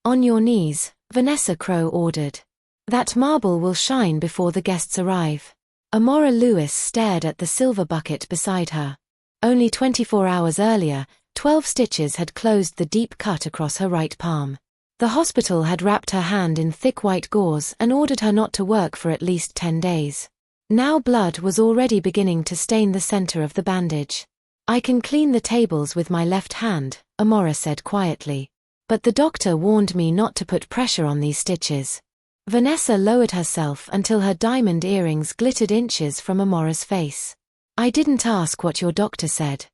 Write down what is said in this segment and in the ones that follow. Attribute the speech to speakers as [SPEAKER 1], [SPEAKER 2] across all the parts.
[SPEAKER 1] On your knees, Vanessa Crowe ordered. That marble will shine before the guests arrive. Amora Lewis stared at the silver bucket beside her. Only 24 hours earlier, 12 stitches had closed the deep cut across her right palm. The hospital had wrapped her hand in thick white gauze and ordered her not to work for at least 10 days. Now blood was already beginning to stain the center of the bandage. I can clean the tables with my left hand, Amora said quietly. But the doctor warned me not to put pressure on these stitches. Vanessa lowered herself until her diamond earrings glittered inches from Amora's face. I didn't ask what your doctor said.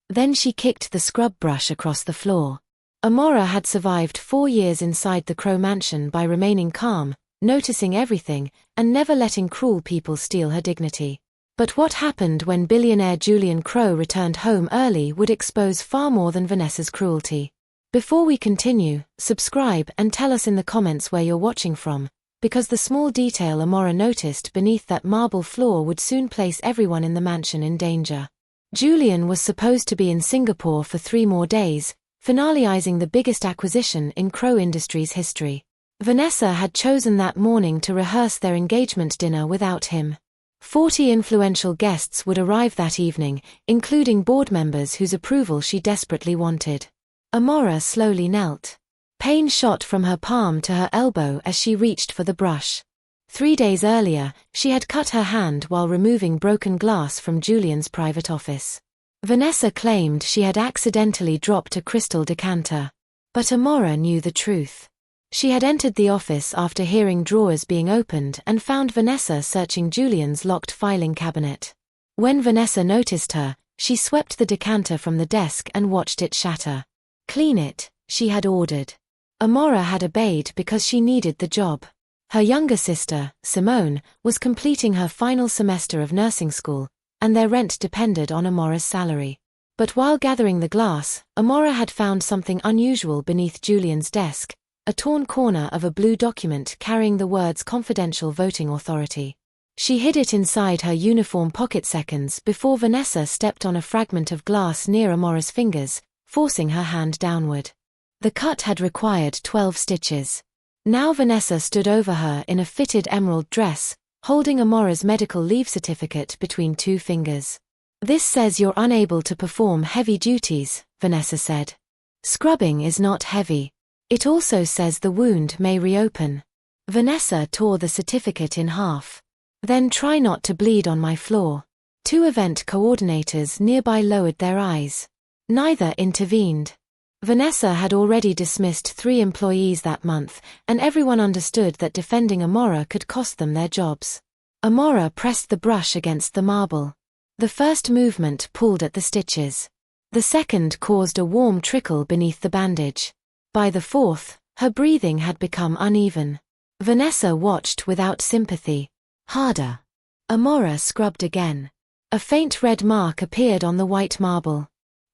[SPEAKER 1] Then she kicked the scrub brush across the floor. Amora had survived 4 years inside the Crowe mansion by remaining calm, noticing everything, and never letting cruel people steal her dignity. But what happened when billionaire Julian Crowe returned home early would expose far more than Vanessa's cruelty. Before we continue, subscribe and tell us in the comments where you're watching from, because the small detail Amora noticed beneath that marble floor would soon place everyone in the mansion in danger. Julian was supposed to be in Singapore for 3 more days, finalizing the biggest acquisition in Crowe Industries history. Vanessa had chosen that morning to rehearse their engagement dinner without him. 40 influential guests would arrive that evening, including board members whose approval she desperately wanted. Amora slowly knelt. Pain shot from her palm to her elbow as she reached for the brush. 3 days earlier, she had cut her hand while removing broken glass from Julian's private office. Vanessa claimed she had accidentally dropped a crystal decanter. But Amora knew the truth. She had entered the office after hearing drawers being opened and found Vanessa searching Julian's locked filing cabinet. When Vanessa noticed her, she swept the decanter from the desk and watched it shatter. "Clean it," she had ordered. Amora had obeyed because she needed the job. Her younger sister, Simone, was completing her final semester of nursing school, and their rent depended on Amora's salary. But while gathering the glass, Amora had found something unusual beneath Julian's desk, a torn corner of a blue document carrying the words Confidential Voting Authority. She hid it inside her uniform pocket seconds before Vanessa stepped on a fragment of glass near Amora's fingers, forcing her hand downward. The cut had required 12 stitches. Now Vanessa stood over her in a fitted emerald dress, holding Amora's medical leave certificate between 2 fingers. "This says you're unable to perform heavy duties," Vanessa said. "Scrubbing is not heavy. It also says the wound may reopen." Vanessa tore the certificate in half. "Then try not to bleed on my floor." 2 event coordinators nearby lowered their eyes. Neither intervened. Vanessa had already dismissed 3 employees that month, and everyone understood that defending Amora could cost them their jobs. Amora pressed the brush against the marble. The first movement pulled at the stitches. The second caused a warm trickle beneath the bandage. By the 4th, her breathing had become uneven. Vanessa watched without sympathy. "Harder." Amora scrubbed again. A faint red mark appeared on the white marble.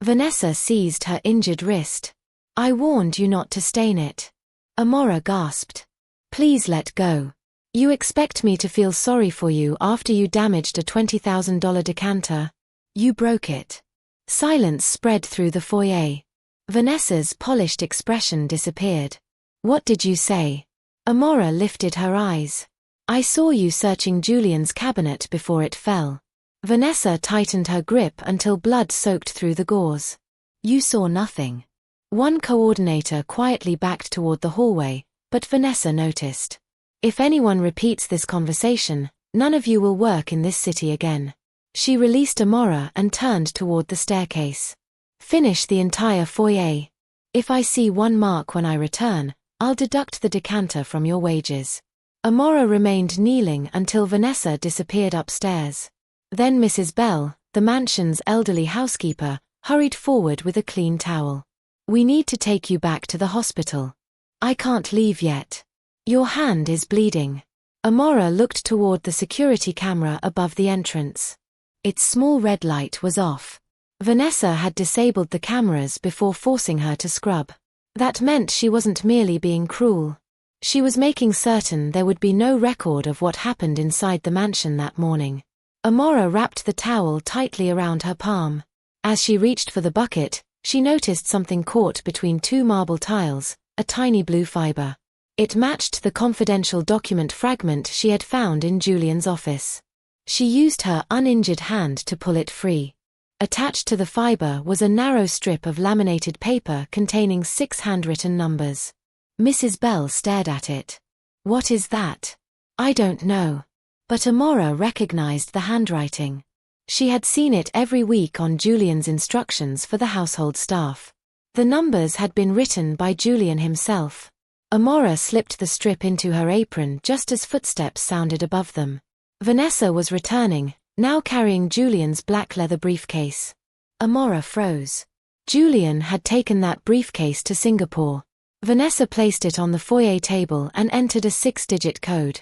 [SPEAKER 1] Vanessa seized her injured wrist. "I warned you not to stain it." Amora gasped. "Please let go. You expect me to feel sorry for you after you damaged a $20,000 decanter? You broke it." Silence spread through the foyer. Vanessa's polished expression disappeared. "What did you say?" Amora lifted her eyes. "I saw you searching Julian's cabinet before it fell." Vanessa tightened her grip until blood soaked through the gauze. "You saw nothing." One coordinator quietly backed toward the hallway, but Vanessa noticed. "If anyone repeats this conversation, none of you will work in this city again." She released Amora and turned toward the staircase. "Finish the entire foyer. If I see 1 mark when I return, I'll deduct the decanter from your wages." Amora remained kneeling until Vanessa disappeared upstairs. Then Mrs. Bell, the mansion's elderly housekeeper, hurried forward with a clean towel. "We need to take you back to the hospital." "I can't leave yet. Your hand is bleeding." Amora looked toward the security camera above the entrance. Its small red light was off. Vanessa had disabled the cameras before forcing her to scrub. That meant she wasn't merely being cruel. She was making certain there would be no record of what happened inside the mansion that morning. Amora wrapped the towel tightly around her palm. As she reached for the bucket, she noticed something caught between 2 marble tiles, a tiny blue fiber. It matched the confidential document fragment she had found in Julian's office. She used her uninjured hand to pull it free. Attached to the fiber was a narrow strip of laminated paper containing 6 handwritten numbers. Mrs. Bell stared at it. "What is that?" "I don't know." But Amora recognized the handwriting. She had seen it every week on Julian's instructions for the household staff. The numbers had been written by Julian himself. Amora slipped the strip into her apron just as footsteps sounded above them. Vanessa was returning, now carrying Julian's black leather briefcase. Amora froze. Julian had taken that briefcase to Singapore. Vanessa placed it on the foyer table and entered a 6-digit code.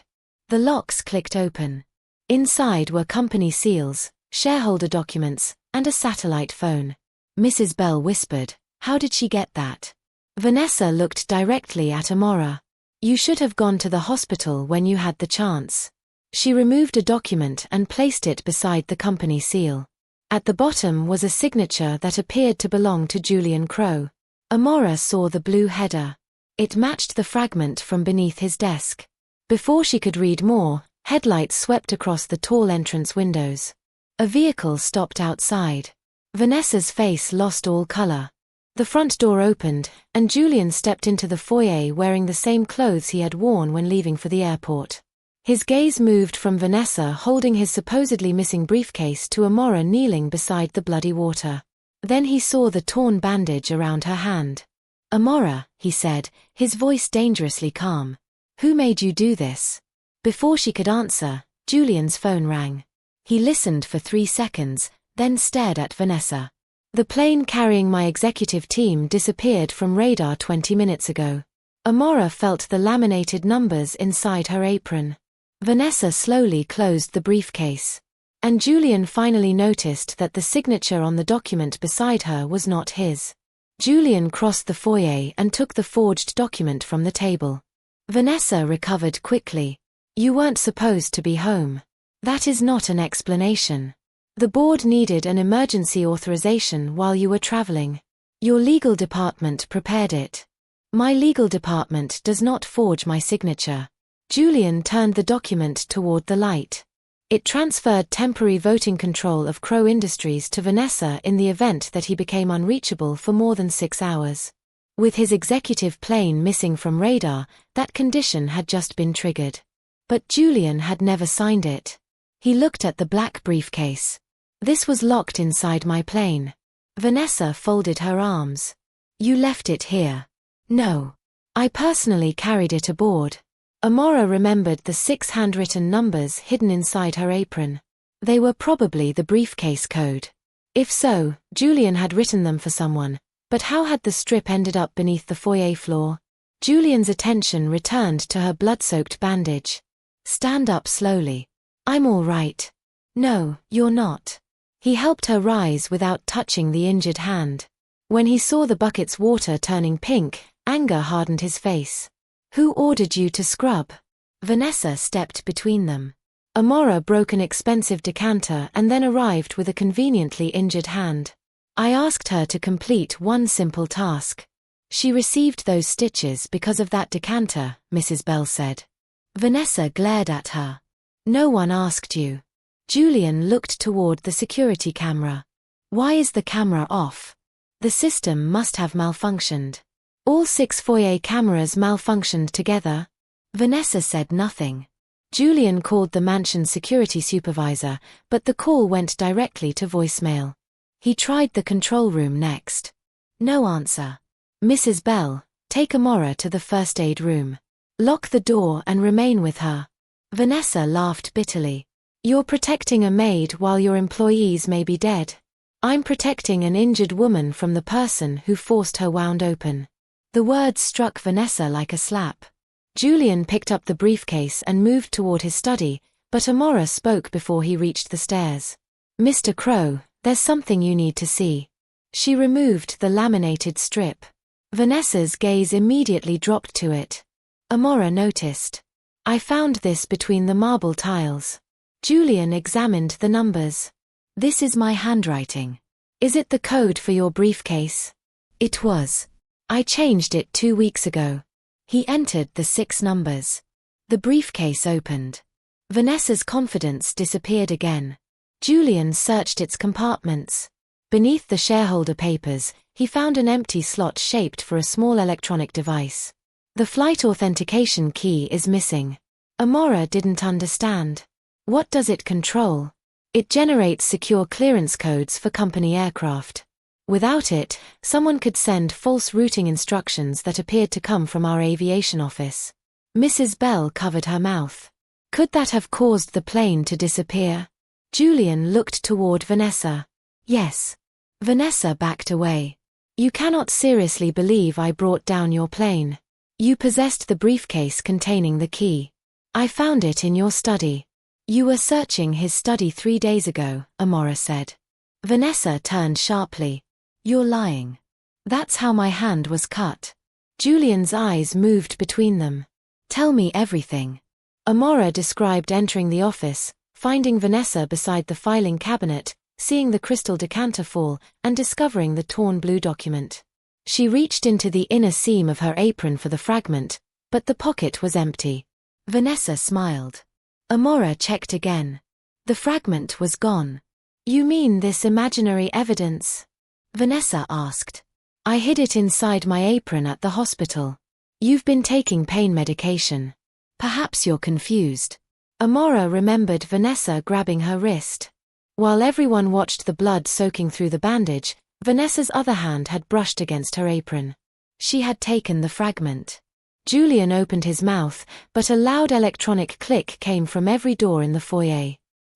[SPEAKER 1] The locks clicked open. Inside were company seals, shareholder documents, and a satellite phone. Mrs. Bell whispered, "How did she get that?" Vanessa looked directly at Amora. "You should have gone to the hospital when you had the chance." She removed a document and placed it beside the company seal. At the bottom was a signature that appeared to belong to Julian Crowe. Amora saw the blue header. It matched the fragment from beneath his desk. Before she could read more, headlights swept across the tall entrance windows. A vehicle stopped outside. Vanessa's face lost all color. The front door opened, and Julian stepped into the foyer wearing the same clothes he had worn when leaving for the airport. His gaze moved from Vanessa holding his supposedly missing briefcase to Amora kneeling beside the bloody water. Then he saw the torn bandage around her hand. "Amora," he said, his voice dangerously calm. "Who made you do this?" Before she could answer, Julian's phone rang. He listened for 3 seconds, then stared at Vanessa. "The plane carrying my executive team disappeared from radar 20 minutes ago." Amora felt the laminated numbers inside her apron. Vanessa slowly closed the briefcase. And Julian finally noticed that the signature on the document beside her was not his. Julian crossed the foyer and took the forged document from the table. Vanessa recovered quickly. "You weren't supposed to be home." "That is not an explanation. The board needed an emergency authorization while you were traveling. Your legal department prepared it." "My legal department does not forge my signature." Julian turned the document toward the light. It transferred temporary voting control of Crowe Industries to Vanessa in the event that he became unreachable for more than 6 hours. With his executive plane missing from radar, that condition had just been triggered. But Julian had never signed it. He looked at the black briefcase. "This was locked inside my plane." Vanessa folded her arms. "You left it here." "No. I personally carried it aboard." Amora remembered the 6 handwritten numbers hidden inside her apron. They were probably the briefcase code. If so, Julian had written them for someone. But how had the strip ended up beneath the foyer floor? Julian's attention returned to her blood-soaked bandage. "Stand up slowly." "I'm all right." "No, you're not." He helped her rise without touching the injured hand. When he saw the bucket's water turning pink, anger hardened his face. "Who ordered you to scrub?" Vanessa stepped between them. Amora broke an expensive decanter and then arrived with a conveniently injured hand. "I asked her to complete one simple task. She received those stitches because of that decanter," Mrs. Bell said. Vanessa glared at her. "No one asked you." Julian looked toward the security camera. "Why is the camera off?" "The system must have malfunctioned." "All 6 foyer cameras malfunctioned together?" Vanessa said nothing. Julian called the mansion's security supervisor, but the call went directly to voicemail. He tried the control room next. No answer. "Mrs. Bell, take Amora to the first aid room. Lock the door and remain with her." Vanessa laughed bitterly. "You're protecting a maid while your employees may be dead. I'm protecting an injured woman from the person who forced her wound open." The words struck Vanessa like a slap. Julian picked up the briefcase and moved toward his study, but Amora spoke before he reached the stairs. "Mr. Crowe, there's something you need to see." She removed the laminated strip. Vanessa's gaze immediately dropped to it. Amora noticed. "I found this between the marble tiles." Julian examined the numbers. "This is my handwriting. Is it the code for your briefcase?" It was. I changed it 2 weeks ago. He entered the 6 numbers. The briefcase opened. Vanessa's confidence disappeared again. Julian searched its compartments. Beneath the shareholder papers, he found an empty slot shaped for a small electronic device. The flight authentication key is missing. Amora didn't understand. What does it control? It generates secure clearance codes for company aircraft. Without it, someone could send false routing instructions that appeared to come from our aviation office. Mrs. Bell covered her mouth. Could that have caused the plane to disappear? Julian looked toward Vanessa. Yes. Vanessa backed away. You cannot seriously believe I brought down your plane. You possessed the briefcase containing the key. I found it in your study. You were searching his study 3 days ago, Amora said. Vanessa turned sharply. You're lying. That's how my hand was cut. Julian's eyes moved between them. Tell me everything. Amora described entering the office, finding Vanessa beside the filing cabinet, seeing the crystal decanter fall, and discovering the torn blue document. She reached into the inner seam of her apron for the fragment, but the pocket was empty. Vanessa smiled. Amora checked again. The fragment was gone. You mean this imaginary evidence? Vanessa asked. I hid it inside my apron at the hospital. You've been taking pain medication. Perhaps you're confused. Amora remembered Vanessa grabbing her wrist. While everyone watched the blood soaking through the bandage, Vanessa's other hand had brushed against her apron. She had taken the fragment. Julian opened his mouth, but a loud electronic click came from every door in the foyer.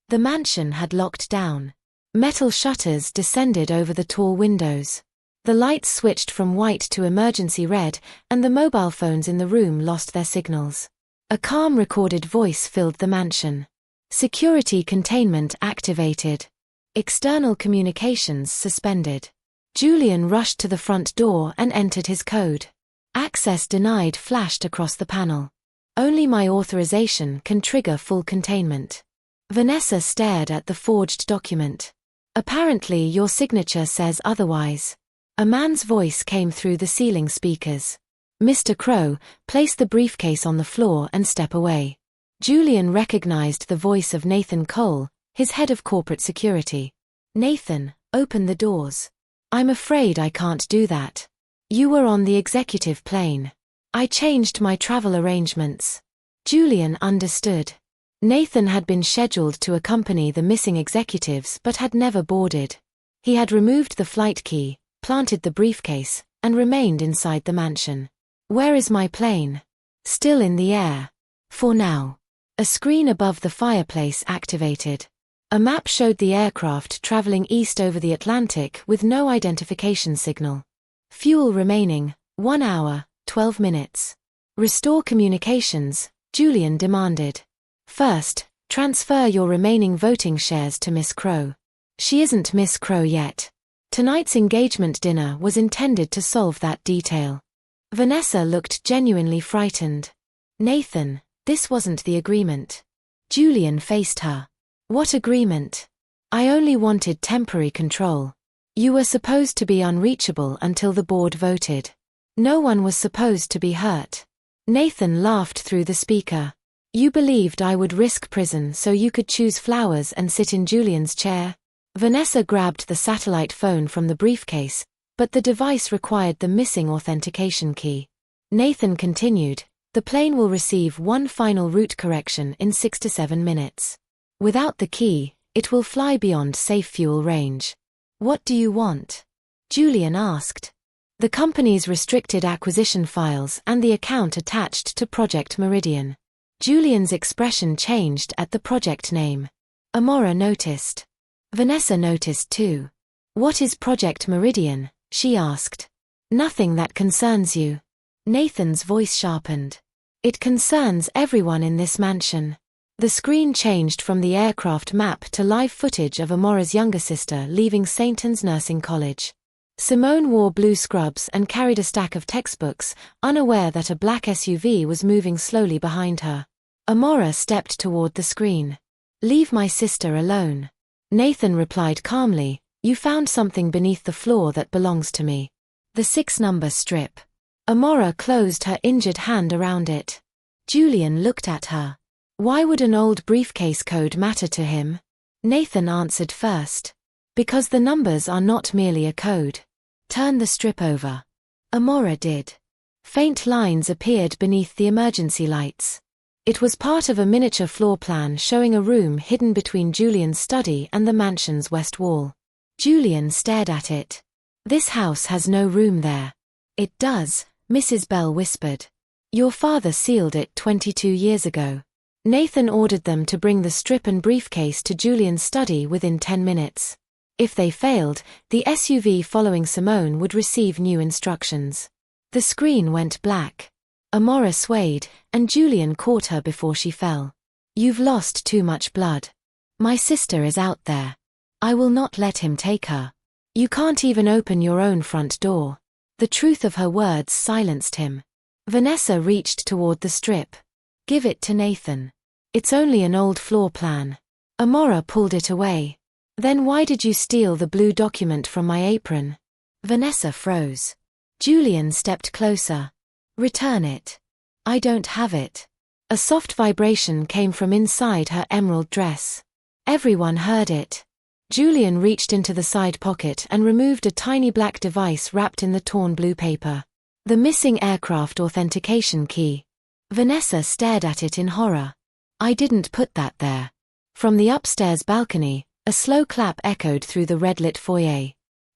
[SPEAKER 1] The mansion had locked down. Metal shutters descended over the tall windows. The lights switched from white to emergency red, and the mobile phones in the room lost their signals. A calm recorded voice filled the mansion. Security containment activated. External communications suspended. Julian rushed to the front door and entered his code. Access denied flashed across the panel. Only my authorization can trigger full containment. Vanessa stared at the forged document. Apparently your signature says otherwise. A man's voice came through the ceiling speakers. Mr. Crow, place the briefcase on the floor and step away. Julian recognized the voice of Nathan Cole, his head of corporate security. Nathan, open the doors. I'm afraid I can't do that. You were on the executive plane. I changed my travel arrangements. Julian understood. Nathan had been scheduled to accompany the missing executives but had never boarded. He had removed the flight key, planted the briefcase, and remained inside the mansion. Where is my plane? Still in the air. For now. A screen above the fireplace activated. A map showed the aircraft traveling east over the Atlantic with no identification signal. Fuel remaining, 1 hour, 12 minutes. Restore communications, Julian demanded. First, transfer your remaining voting shares to Miss Crow. She isn't Miss Crow yet. Tonight's engagement dinner was intended to solve that detail. Vanessa looked genuinely frightened. Nathan, this wasn't the agreement. Julian faced her. What agreement? I only wanted temporary control. You were supposed to be unreachable until the board voted. No one was supposed to be hurt. Nathan laughed through the speaker. You believed I would risk prison so you could choose flowers and sit in Julian's chair? Vanessa grabbed the satellite phone from the briefcase, but the device required the missing authentication key. Nathan continued, the plane will receive one final route correction in 6 to 7 minutes. Without the key, it will fly beyond safe fuel range. What do you want? Julian asked. The company's restricted acquisition files and the account attached to Project Meridian. Julian's expression changed at the project name. Amora noticed. Vanessa noticed too. What is Project Meridian? She asked. Nothing that concerns you. Nathan's voice sharpened. It concerns everyone in this mansion. The screen changed from the aircraft map to live footage of Amora's younger sister leaving St. Anne's Nursing College. Simone wore blue scrubs and carried a stack of textbooks, unaware that a black SUV was moving slowly behind her. Amora stepped toward the screen. Leave my sister alone. Nathan replied calmly, you found something beneath the floor that belongs to me. The 6-number strip. Amora closed her injured hand around it. Julian looked at her. Why would an old briefcase code matter to him? Nathan answered first. Because the numbers are not merely a code. Turn the strip over. Amora did. Faint lines appeared beneath the emergency lights. It was part of a miniature floor plan showing a room hidden between Julian's study and the mansion's west wall. Julian stared at it. This house has no room there. It does, Mrs. Bell whispered. Your father sealed it 22 years ago. Nathan ordered them to bring the strip and briefcase to Julian's study within 10 minutes. If they failed, the SUV following Simone would receive new instructions. The screen went black. Amora swayed, and Julian caught her before she fell. You've lost too much blood. My sister is out there. I will not let him take her. You can't even open your own front door. The truth of her words silenced him. Vanessa reached toward the strip. Give it to Nathan. It's only an old floor plan. Amora pulled it away. Then why did you steal the blue document from my apron? Vanessa froze. Julian stepped closer. Return it. I don't have it. A soft vibration came from inside her emerald dress. Everyone heard it. Julian reached into the side pocket and removed a tiny black device wrapped in the torn blue paper. The missing aircraft authentication key. Vanessa stared at it in horror. I didn't put that there. From the upstairs balcony, a slow clap echoed through the red-lit foyer.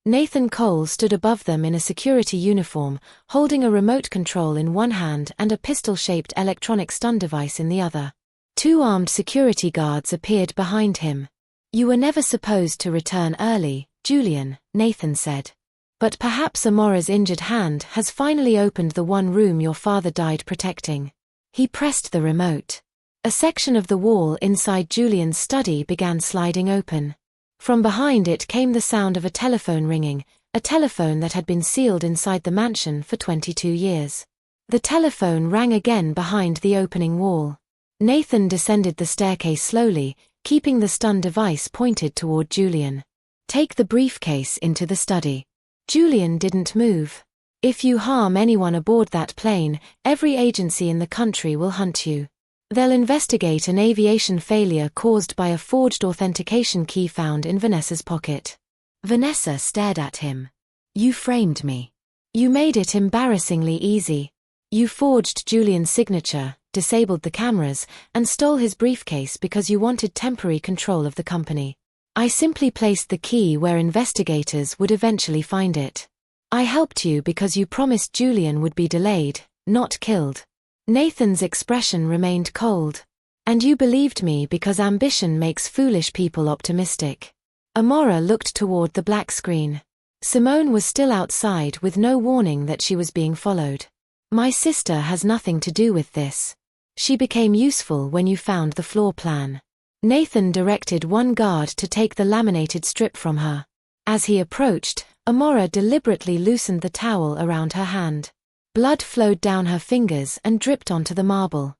[SPEAKER 1] Nathan Cole stood above them in a security uniform, holding a remote control in one hand and a pistol-shaped electronic stun device in the other. 2 armed security guards appeared behind him. You were never supposed to return early, Julian, Nathan said. But perhaps Amora's injured hand has finally opened the one room your father died protecting. He pressed the remote. A section of the wall inside Julian's study began sliding open. From behind it came the sound of a telephone ringing, a telephone that had been sealed inside the mansion for 22 years. The telephone rang again behind the opening wall. Nathan descended the staircase slowly, keeping the stun device pointed toward Julian. Take the briefcase into the study. Julian didn't move. If you harm anyone aboard that plane, every agency in the country will hunt you. They'll investigate an aviation failure caused by a forged authentication key found in Vanessa's pocket. Vanessa stared at him. You framed me. You made it embarrassingly easy. You forged Julian's signature, disabled the cameras, and stole his briefcase because you wanted temporary control of the company. I simply placed the key where investigators would eventually find it. I helped you because you promised Julian would be delayed, not killed. Nathan's expression remained cold. And you believed me because ambition makes foolish people optimistic. Amora looked toward the black screen. Simone was still outside with no warning that she was being followed. My sister has nothing to do with this. She became useful when you found the floor plan. Nathan directed one guard to take the laminated strip from her. As he approached, Amora deliberately loosened the towel around her hand. Blood flowed down her fingers and dripped onto the marble.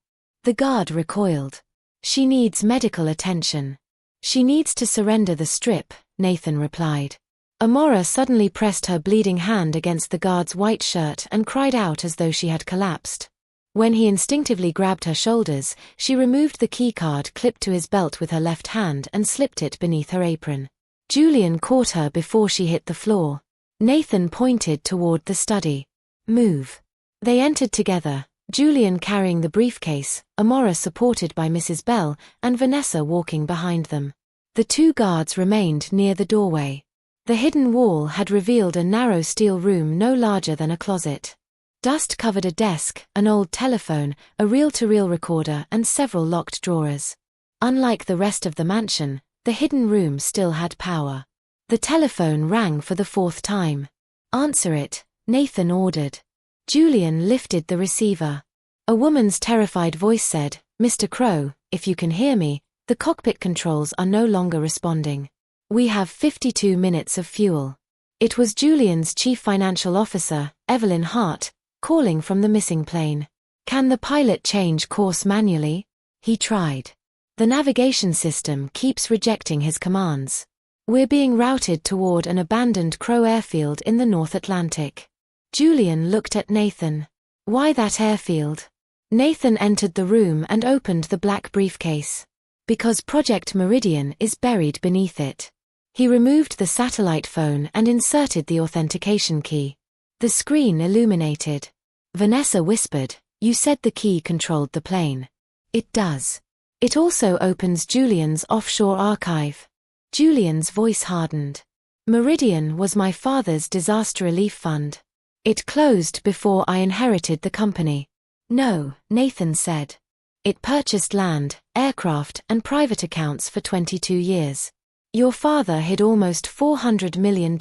[SPEAKER 1] The guard recoiled. She needs medical attention. She needs to surrender the strip, Nathan replied. Amora suddenly pressed her bleeding hand against the guard's white shirt and cried out as though she had collapsed. When he instinctively grabbed her shoulders, she removed the keycard clipped to his belt with her left hand and slipped it beneath her apron. Julian caught her before she hit the floor. Nathan pointed toward the study. Move. They entered together, Julian carrying the briefcase, Amora supported by Mrs. Bell, and Vanessa walking behind them. The 2 guards remained near the doorway. The hidden wall had revealed a narrow steel room no larger than a closet. Dust covered a desk, an old telephone, a reel-to-reel recorder and several locked drawers. Unlike the rest of the mansion, the hidden room still had power. The telephone rang for the 4th time. Answer it, Nathan ordered. Julian lifted the receiver. A woman's terrified voice said, Mr. Crow, if you can hear me, the cockpit controls are no longer responding. We have 52 minutes of fuel. It was Julian's chief financial officer, Evelyn Hart, calling from the missing plane. Can the pilot change course manually? He tried. The navigation system keeps rejecting his commands. We're being routed toward an abandoned Crow airfield in the North Atlantic. Julian looked at Nathan. Why that airfield? Nathan entered the room and opened the black briefcase. Because Project Meridian is buried beneath it. He removed the satellite phone and inserted the authentication key. The screen illuminated. Vanessa whispered, "You said the key controlled the plane." "It does. It also opens Julian's offshore archive." Julian's voice hardened. "Meridian was my father's disaster relief fund. It closed before I inherited the company." "No," Nathan said. "It purchased land, aircraft, and private accounts for 22 years. Your father hid almost $400 million.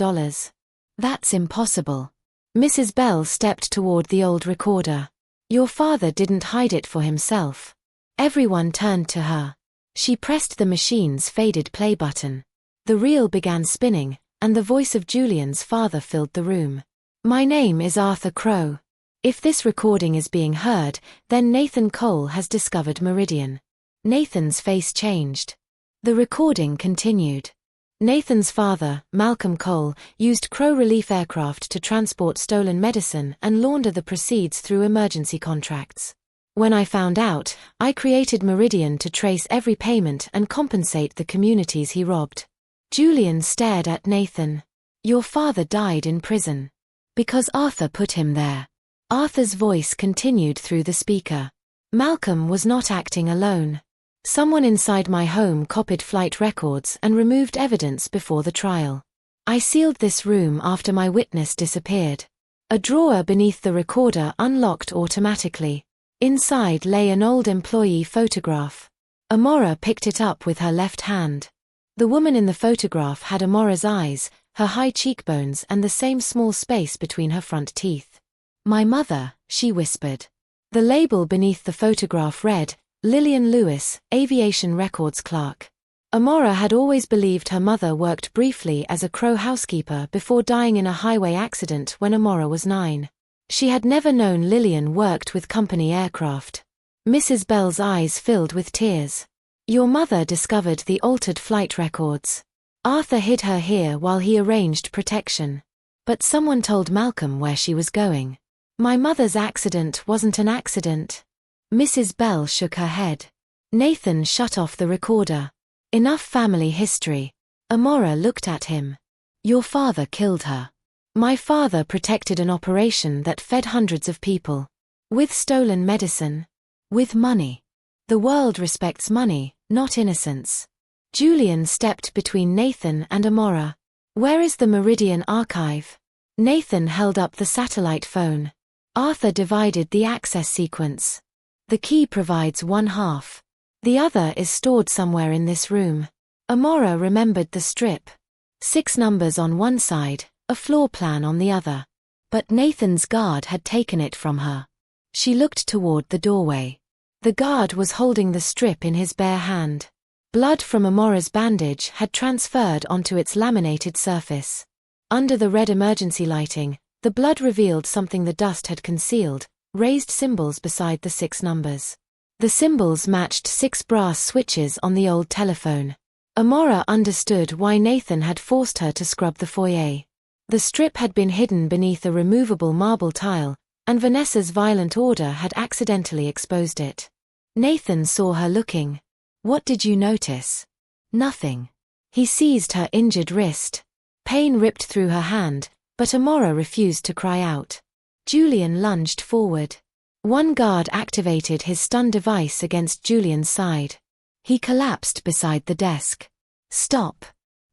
[SPEAKER 1] That's impossible." Mrs. Bell stepped toward the old recorder. "Your father didn't hide it for himself." Everyone turned to her. She pressed the machine's faded play button. The reel began spinning, and the voice of Julian's father filled the room. "My name is Arthur Crow. If this recording is being heard, then Nathan Cole has discovered Meridian." Nathan's face changed. The recording continued. Nathan's father, Malcolm Cole, used Crow relief aircraft to transport stolen medicine and launder the proceeds through emergency contracts. "When I found out, I created Meridian to trace every payment and compensate the communities he robbed." Julian stared at Nathan. "Your father died in prison. Because Arthur put him there." Arthur's voice continued through the speaker. "Malcolm was not acting alone. Someone inside my home copied flight records and removed evidence before the trial. I sealed this room after my witness disappeared." A drawer beneath the recorder unlocked automatically. Inside lay an old employee photograph. Amora picked it up with her left hand. The woman in the photograph had Amora's eyes, her high cheekbones, and the same small space between her front teeth. "My mother," she whispered. The label beneath the photograph read, "Lillian Lewis, Aviation Records Clerk." Amora had always believed her mother worked briefly as a Crow housekeeper before dying in a highway accident when Amora was 9. She had never known Lillian worked with company aircraft. Mrs. Bell's eyes filled with tears. "Your mother discovered the altered flight records. Arthur hid her here while he arranged protection. But someone told Malcolm where she was going. My mother's accident wasn't an accident." Mrs. Bell shook her head. Nathan shut off the recorder. "Enough family history." Amora looked at him. "Your father killed her. My father protected an operation that fed hundreds of people. With stolen medicine. With money. The world respects money, not innocence." Julian stepped between Nathan and Amora. "Where is the Meridian archive?" Nathan held up the satellite phone. Arthur divided the access sequence. "The key provides one half. The other is stored somewhere in this room." Amora remembered the strip. 6 numbers on one side, a floor plan on the other. But Nathan's guard had taken it from her. She looked toward the doorway. The guard was holding the strip in his bare hand. Blood from Amora's bandage had transferred onto its laminated surface. Under the red emergency lighting, the blood revealed something the dust had concealed: raised symbols beside the 6 numbers. The symbols matched 6 brass switches on the old telephone. Amora understood why Nathan had forced her to scrub the foyer. The strip had been hidden beneath a removable marble tile, and Vanessa's violent order had accidentally exposed it. Nathan saw her looking. "What did you notice?" "Nothing." He seized her injured wrist. Pain ripped through her hand, but Amora refused to cry out. Julian lunged forward. One guard activated his stun device against Julian's side. He collapsed beside the desk. "Stop!"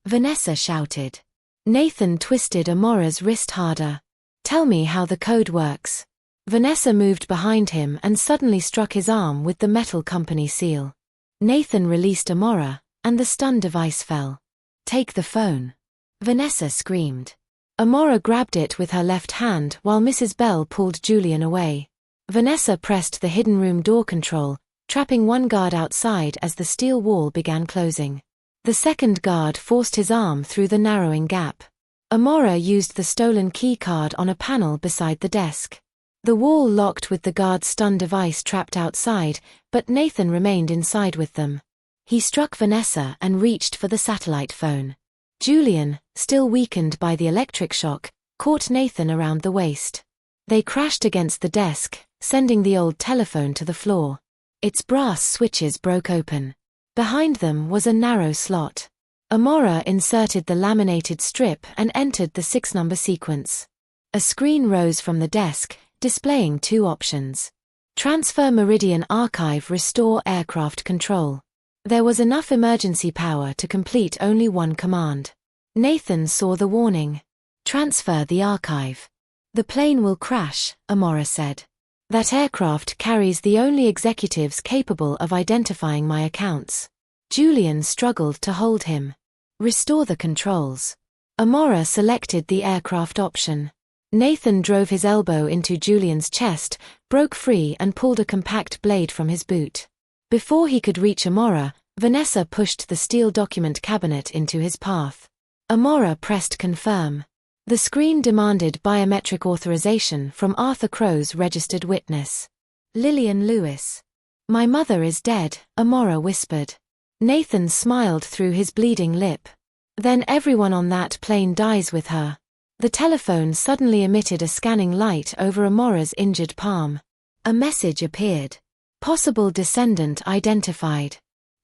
[SPEAKER 1] Vanessa shouted. Nathan twisted Amora's wrist harder. "Tell me how the code works." Vanessa moved behind him and suddenly struck his arm with the metal company seal. Nathan released Amora, and the stun device fell. "Take the phone." Vanessa screamed. Amora grabbed it with her left hand while Mrs. Bell pulled Julian away. Vanessa pressed the hidden room door control, trapping one guard outside as the steel wall began closing. The second guard forced his arm through the narrowing gap. Amora used the stolen key card on a panel beside the desk. The wall locked with the guard's stun device trapped outside, but Nathan remained inside with them. He struck Vanessa and reached for the satellite phone. Julian, still weakened by the electric shock, caught Nathan around the waist. They crashed against the desk, sending the old telephone to the floor. Its brass switches broke open. Behind them was a narrow slot. Amora inserted the laminated strip and entered the 6-number sequence. A screen rose from the desk, displaying 2 options. Transfer Meridian Archive, restore aircraft control. There was enough emergency power to complete only one command. Nathan saw the warning. Transfer the archive. The plane will crash, Amora said. That aircraft carries the only executives capable of identifying my accounts. Julian struggled to hold him. Restore the controls. Amora selected the aircraft option. Nathan drove his elbow into Julian's chest, broke free and pulled a compact blade from his boot. Before he could reach Amora, Vanessa pushed the steel document cabinet into his path. Amora pressed confirm. The screen demanded biometric authorization from Arthur Crow's registered witness. Lillian Lewis. My mother is dead, Amora whispered. Nathan smiled through his bleeding lip. Then everyone on that plane dies with her. The telephone suddenly emitted a scanning light over Amora's injured palm. A message appeared. Possible descendant identified.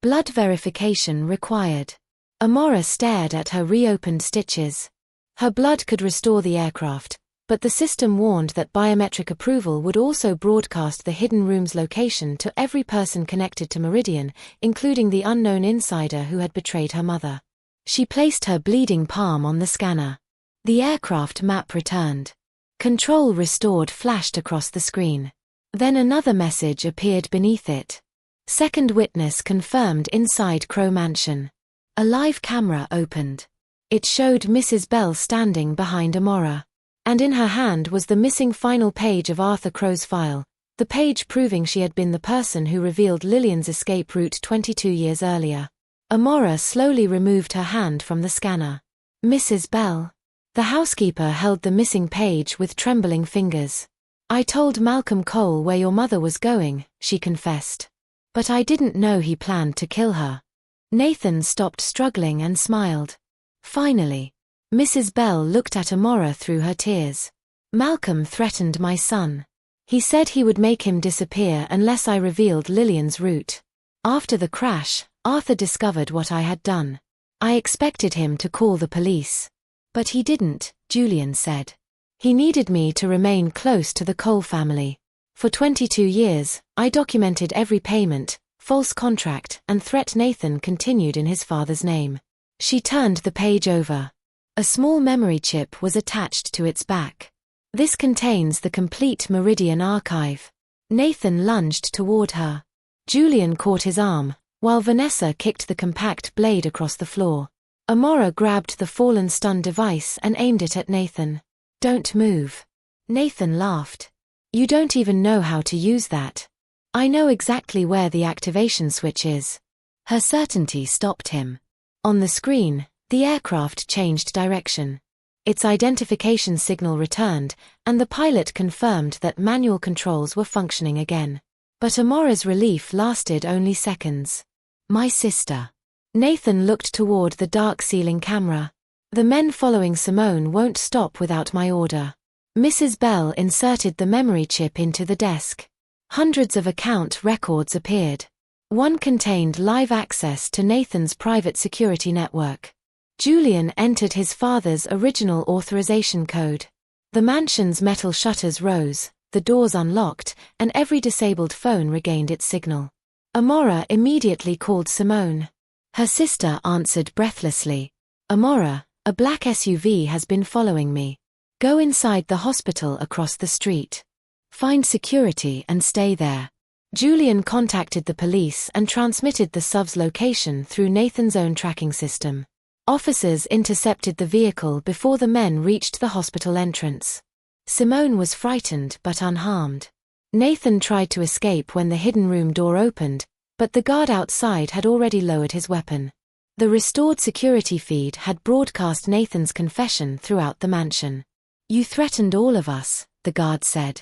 [SPEAKER 1] Blood verification required. Amora stared at her reopened stitches. Her blood could restore the aircraft, but the system warned that biometric approval would also broadcast the hidden room's location to every person connected to Meridian, including the unknown insider who had betrayed her mother. She placed her bleeding palm on the scanner. The aircraft map returned. Control restored flashed across the screen. Then another message appeared beneath it. Second witness confirmed inside Crow Mansion. A live camera opened. It showed Mrs. Bell standing behind Amora. And in her hand was the missing final page of Arthur Crow's file, the page proving she had been the person who revealed Lillian's escape route 22 years earlier. Amora slowly removed her hand from the scanner. Mrs. Bell. The housekeeper held the missing page with trembling fingers. I told Malcolm Cole where your mother was going, she confessed. But I didn't know he planned to kill her. Nathan stopped struggling and smiled. Finally. Mrs. Bell looked at Amora through her tears. Malcolm threatened my son. He said he would make him disappear unless I revealed Lillian's route. After the crash, Arthur discovered what I had done. I expected him to call the police. But he didn't, Julian said. He needed me to remain close to the Cole family. For 22 years, I documented every payment, false contract, and threat Nathan continued in his father's name. She turned the page over. A small memory chip was attached to its back. This contains the complete Meridian archive. Nathan lunged toward her. Julian caught his arm, while Vanessa kicked the compact blade across the floor. Amora grabbed the fallen stun device and aimed it at Nathan. Don't move. Nathan laughed. You don't even know how to use that. I know exactly where the activation switch is. Her certainty stopped him. On the screen, the aircraft changed direction. Its identification signal returned, and the pilot confirmed that manual controls were functioning again. But Amora's relief lasted only seconds. My sister. Nathan looked toward the dark ceiling camera. The men following Simone won't stop without my order. Mrs. Bell inserted the memory chip into the desk. Hundreds of account records appeared. One contained live access to Nathan's private security network. Julian entered his father's original authorization code. The mansion's metal shutters rose, the doors unlocked, and every disabled phone regained its signal. Amora immediately called Simone. Her sister answered breathlessly. Amora, a black SUV has been following me. Go inside the hospital across the street. Find security and stay there. Julian contacted the police and transmitted the SUV's location through Nathan's own tracking system. Officers intercepted the vehicle before the men reached the hospital entrance. Simone was frightened but unharmed. Nathan tried to escape when the hidden room door opened, but the guard outside had already lowered his weapon. The restored security feed had broadcast Nathan's confession throughout the mansion. You threatened all of us, the guard said.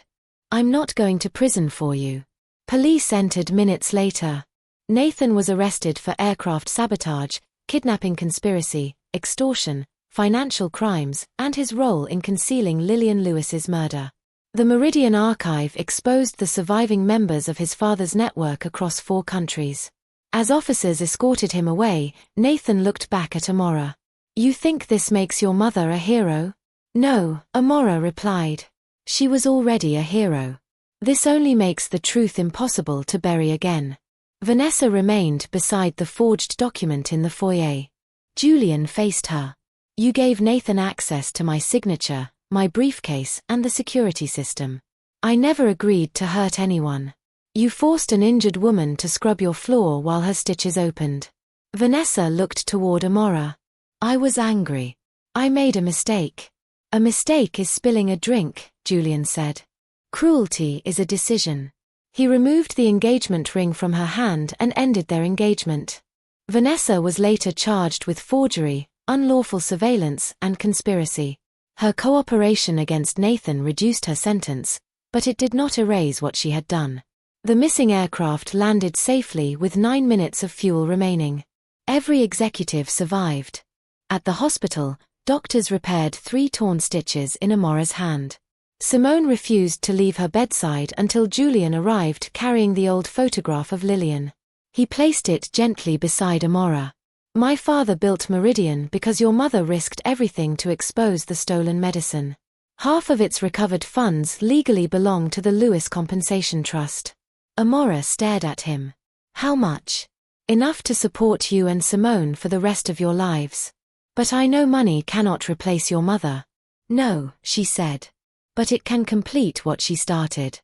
[SPEAKER 1] I'm not going to prison for you. Police entered minutes later. Nathan was arrested for aircraft sabotage, kidnapping conspiracy, extortion, financial crimes, and his role in concealing Lillian Lewis's murder. The Meridian Archive exposed the surviving members of his father's network across 4 countries. As officers escorted him away, Nathan looked back at Amora. "You think this makes your mother a hero?" "No," Amora replied. "She was already a hero. This only makes the truth impossible to bury again." Vanessa remained beside the forged document in the foyer. Julian faced her. "You gave Nathan access to my signature, my briefcase, and the security system. I never agreed to hurt anyone. You forced an injured woman to scrub your floor while her stitches opened." Vanessa looked toward Amora. "I was angry. I made a mistake." "A mistake is spilling a drink," Julian said. "Cruelty is a decision." He removed the engagement ring from her hand and ended their engagement. Vanessa was later charged with forgery, unlawful surveillance, and conspiracy. Her cooperation against Nathan reduced her sentence, but it did not erase what she had done. The missing aircraft landed safely with 9 minutes of fuel remaining. Every executive survived. At the hospital, doctors repaired 3 torn stitches in Amora's hand. Simone refused to leave her bedside until Julian arrived carrying the old photograph of Lillian. He placed it gently beside Amora. "My father built Meridian because your mother risked everything to expose the stolen medicine. Half of its recovered funds legally belong to the Lewis Compensation Trust." Amora stared at him. "How much?" "Enough to support you and Simone for the rest of your lives. But I know money cannot replace your mother." "No," she said. "But it can complete what she started."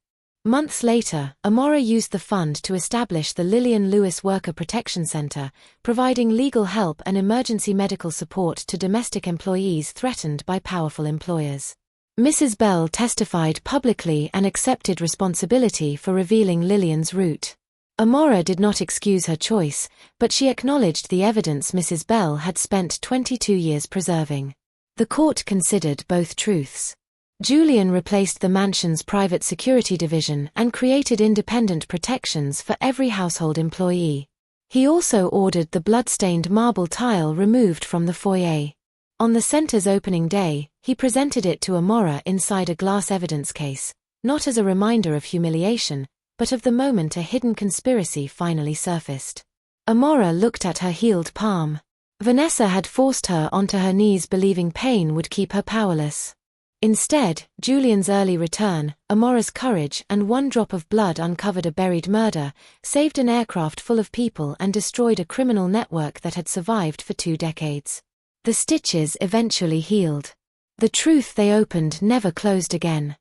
[SPEAKER 1] Months later, Amora used the fund to establish the Lillian Lewis Worker Protection Center, providing legal help and emergency medical support to domestic employees threatened by powerful employers. Mrs. Bell testified publicly and accepted responsibility for revealing Lillian's route. Amora did not excuse her choice, but she acknowledged the evidence Mrs. Bell had spent 22 years preserving. The court considered both truths. Julian replaced the mansion's private security division and created independent protections for every household employee. He also ordered the blood-stained marble tile removed from the foyer. On the center's opening day, he presented it to Amora inside a glass evidence case, not as a reminder of humiliation, but of the moment a hidden conspiracy finally surfaced. Amora looked at her healed palm. Vanessa had forced her onto her knees believing pain would keep her powerless. Instead, Julian's early return, Amora's courage, and 1 drop of blood uncovered a buried murder, saved an aircraft full of people and destroyed a criminal network that had survived for 2 decades. The stitches eventually healed. The truth they opened never closed again.